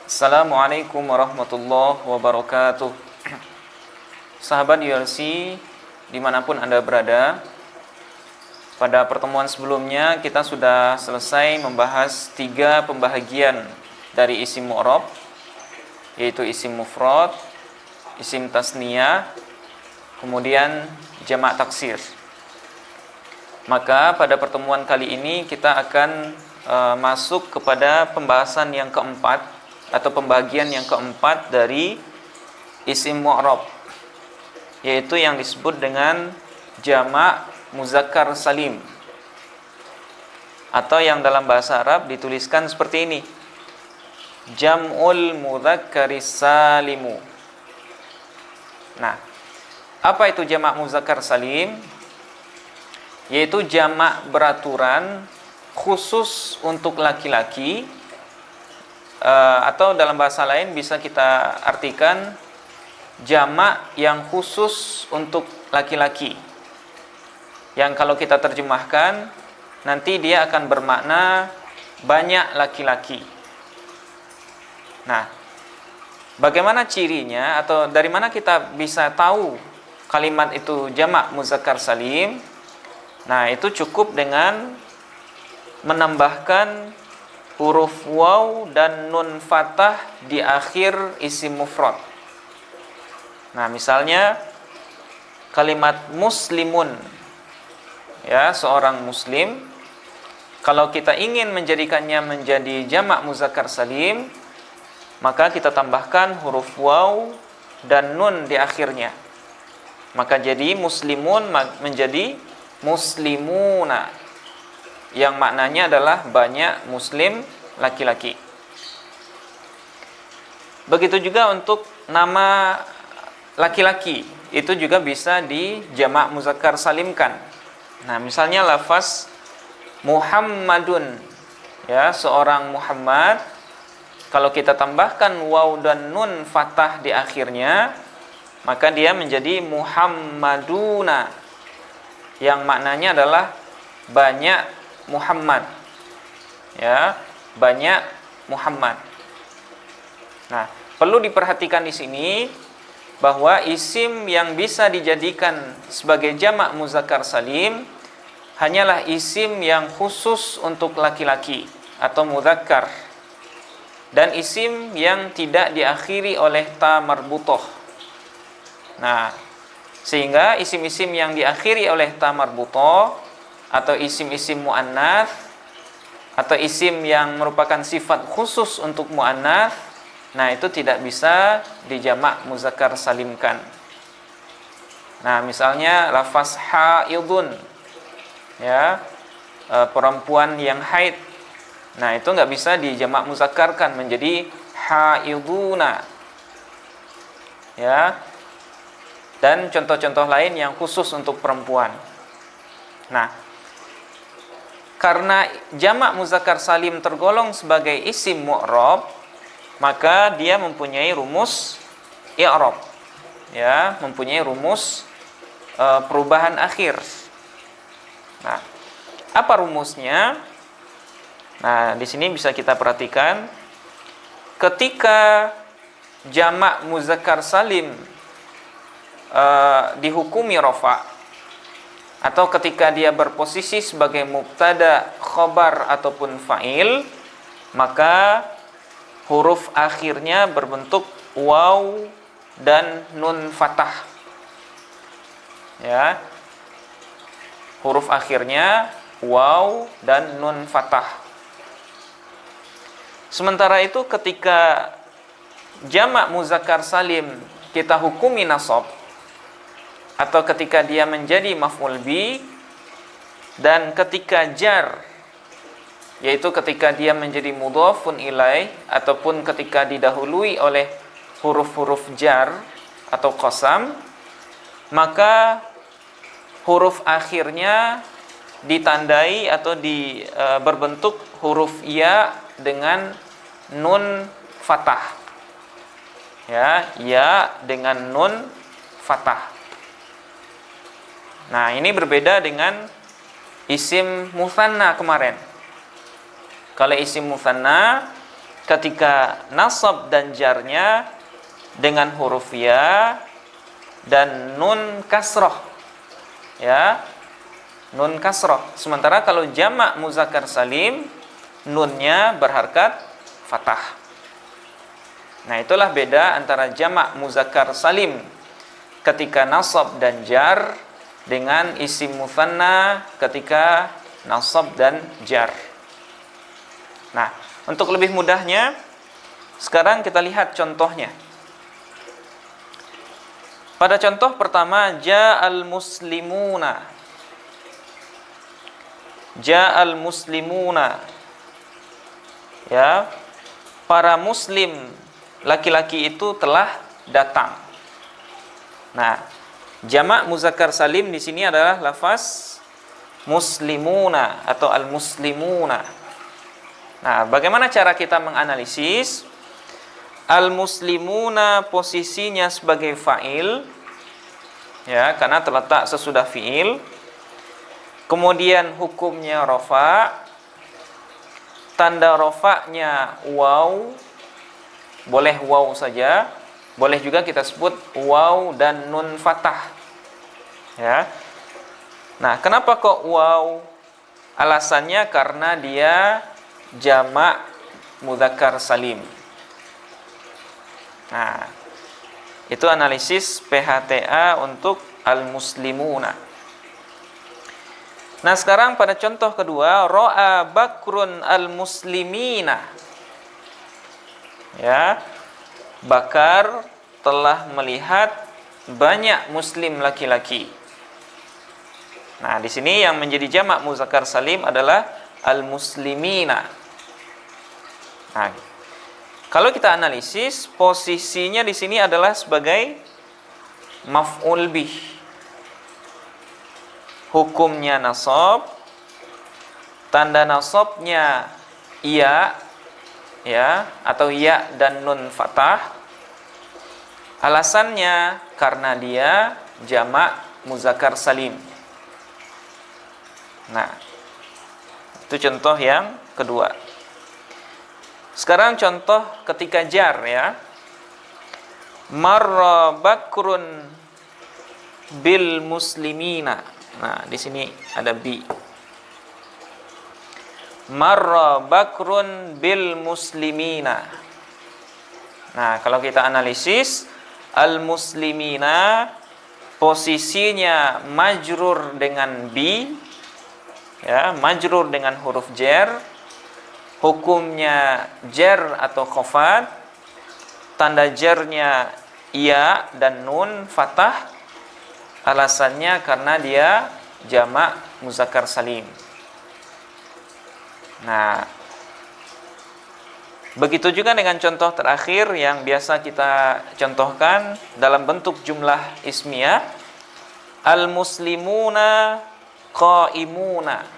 Assalamualaikum warahmatullahi wabarakatuh. Sahabat ULC dimanapun Anda berada, pada pertemuan sebelumnya kita sudah selesai membahas 3 pembahagian dari isim mu'rab, yaitu isim mufrad, isim tasniyah, kemudian jamak taksir. Maka pada pertemuan kali ini kita akan masuk kepada pembahasan yang keempat atau pembagian yang keempat dari isim mu'rab, yaitu yang disebut dengan jamak muzakkar salim, atau yang dalam bahasa Arab dituliskan seperti ini, jam'ul mudzakkari salimu. Nah, apa itu jamak muzakkar salim? Yaitu jamak beraturan khusus untuk laki-laki, atau dalam bahasa lain bisa kita artikan jamak yang khusus untuk laki-laki, yang kalau kita terjemahkan nanti dia akan bermakna banyak laki-laki. Nah, bagaimana cirinya atau dari mana kita bisa tahu kalimat itu jamak muzakkar salim? Nah, itu cukup dengan menambahkan huruf waw dan nun fathah di akhir isim mufrad. Nah, misalnya kalimat muslimun, ya, seorang muslim, kalau kita ingin menjadikannya menjadi jamak muzakkar salim, maka kita tambahkan huruf waw dan nun di akhirnya. Maka jadi muslimun menjadi muslimuna, yang maknanya adalah banyak muslim laki-laki. Begitu juga untuk nama laki-laki, itu juga bisa di jamak muzakkar salimkan. Nah, misalnya lafaz Muhammadun, ya, seorang Muhammad, kalau kita tambahkan waw dan nun fathah di akhirnya, maka dia menjadi Muhammaduna, yang maknanya adalah banyak Muhammad, ya, banyak Muhammad. Nah, perlu diperhatikan di sini bahwa isim yang bisa dijadikan sebagai jamak muzakkar salim hanyalah isim yang khusus untuk laki-laki atau mudzakkar, dan isim yang tidak diakhiri oleh ta marbutoh. Nah, sehingga isim-isim yang diakhiri oleh ta marbutoh atau isim-isim mu'annats atau isim yang merupakan sifat khusus untuk mu'annats, nah itu tidak bisa dijamak muzakkar salimkan. Nah, misalnya lafaz haidun, ya, perempuan yang haid, nah itu nggak bisa dijamak muzakkarkan menjadi haiduna, ya, dan contoh-contoh lain yang khusus untuk perempuan. Nah, karena jamak muzakkar salim tergolong sebagai isim mu'rab, maka dia mempunyai rumus i'rab, ya, mempunyai rumus perubahan akhir. Nah, apa rumusnya? Nah, di sini bisa kita perhatikan, ketika jamak muzakkar salim dihukumi rafa', atau ketika dia berposisi sebagai mubtada, khobar ataupun fa'il, maka huruf akhirnya berbentuk waw dan nun fathah, ya, huruf akhirnya waw dan nun fathah. Sementara itu ketika jamak muzakkar salim kita hukumi nasab, atau ketika dia menjadi maf'ul bi, dan ketika jar, yaitu ketika dia menjadi mudhafun ilaih ataupun ketika didahului oleh huruf-huruf jar atau qasam, maka huruf akhirnya ditandai atau berbentuk huruf ya dengan nun fathah, ya dengan nun fathah. Nah, ini berbeda dengan isim mutsanna kemarin. Kalau isim mutsanna ketika nasab dan jarnya dengan huruf ya dan nun kasroh, ya, nun kasroh. Sementara kalau jamak muzakkar salim, nunnya berharkat fathah. Nah, itulah beda antara jamak muzakkar salim ketika nasab dan jar dengan isim mutsanna ketika nasab dan jar. Nah, untuk lebih mudahnya, sekarang kita lihat contohnya. Pada contoh pertama, ja'al muslimuna. Ja'al muslimuna. Ya, para muslim laki-laki itu telah datang. Nah, jamak muzakkar salim di sini adalah lafaz muslimuna atau al-muslimuna. Nah, bagaimana cara kita menganalisis? Al-muslimuna posisinya sebagai fa'il, ya, karena terletak sesudah fi'il. Kemudian hukumnya rafa, tanda rafa'nya waw, boleh waw saja, boleh juga kita sebut waw dan nun fathah, ya. Nah, kenapa kok waw? Alasannya karena dia jamak mudzakkar salim. Nah, itu analisis PHTA untuk al-muslimuna. Nah, sekarang pada contoh kedua, ra'a bakrun al-muslimina. Ya, Bakar telah melihat banyak muslim laki-laki. Nah, di sini yang menjadi jamak muzakkar salim adalah al-muslimina. Nah, kalau kita analisis, posisinya di sini adalah sebagai maf'ul bih. Hukumnya nasab, tanda nasabnya ya, atau ya dan nun fathah. Alasannya karena dia jamak muzakkar salim. Nah, itu contoh yang kedua. Sekarang contoh ketika jar, ya. Marra bakrun bil muslimina. Nah, di sini ada bi. Marra bakrun bil muslimina. Nah, kalau kita analisis, al muslimina posisinya majrur dengan bi, ya, majrur dengan huruf jar. Hukumnya jar atau khafad, tanda jarnya ya dan nun fathah. Alasannya karena dia jamak muzakkar salim. Nah, begitu juga dengan contoh terakhir yang biasa kita contohkan dalam bentuk jumlah ismiyah, al-muslimuna qaimuna.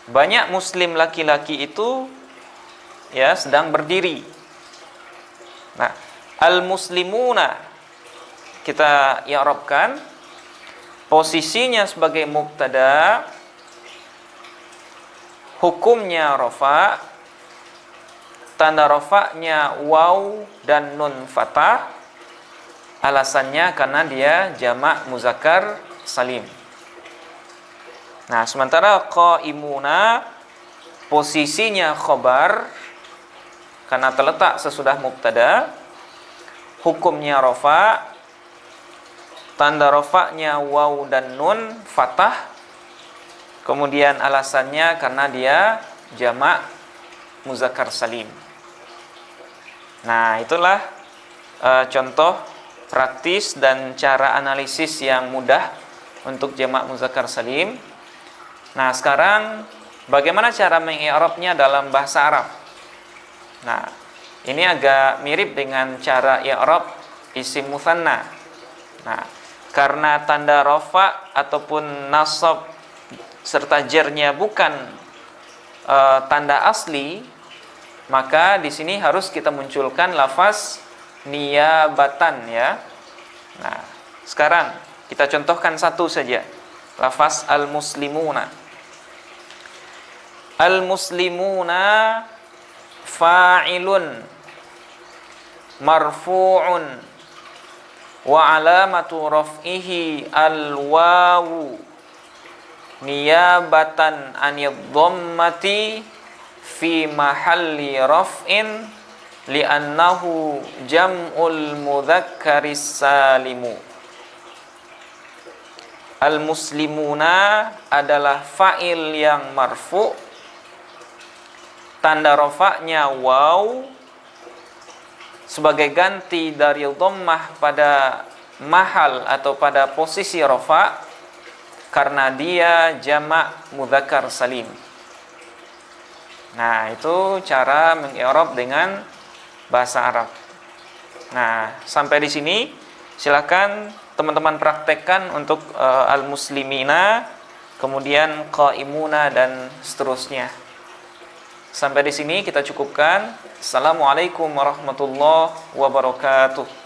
Banyak muslim laki-laki itu, ya, sedang berdiri. Nah, al-muslimuna kita i'rabkan posisinya sebagai mubtada, hukumnya rafa, tanda rafa'nya waw dan nun fathah. Alasannya karena dia jamak muzakkar salim. Nah, sementara qaimuna posisinya khobar karena terletak sesudah mubtada, hukumnya rafa, tanda rafa'nya waw dan nun fathah. Kemudian alasannya karena dia jamak muzakkar salim. Nah, itulah contoh praktis dan cara analisis yang mudah untuk jamak muzakkar salim. Nah, sekarang bagaimana cara mengi'rabnya dalam bahasa Arab? Nah, ini agak mirip dengan cara i'rab isim mutsanna. Nah, karena tanda rafa ataupun nasab serta jarnya bukan tanda asli, maka di sini harus kita munculkan lafaz niyabatan, ya. Nah, sekarang kita contohkan satu saja. Lafaz al-muslimuna. Al-muslimuna fa'ilun marfu'un wa alamatu raf'ihi al-wawu niyabatan anid dhammati fi mahalli raf'in li'annahu jam'ul mudzakkaris salimu. Al-muslimuna adalah fa'il yang marfu', tanda rafa'nya waw sebagai ganti dari dhammah pada mahal atau pada posisi rafa' karena dia jamak mudzakkar salim. Nah, itu cara mengi'rab dengan bahasa Arab. Nah, sampai di sini silakan teman-teman praktekkan untuk al-muslimina, kemudian qaimuna dan seterusnya. Sampai di sini kita cukupkan. Assalamualaikum warahmatullahi wabarakatuh.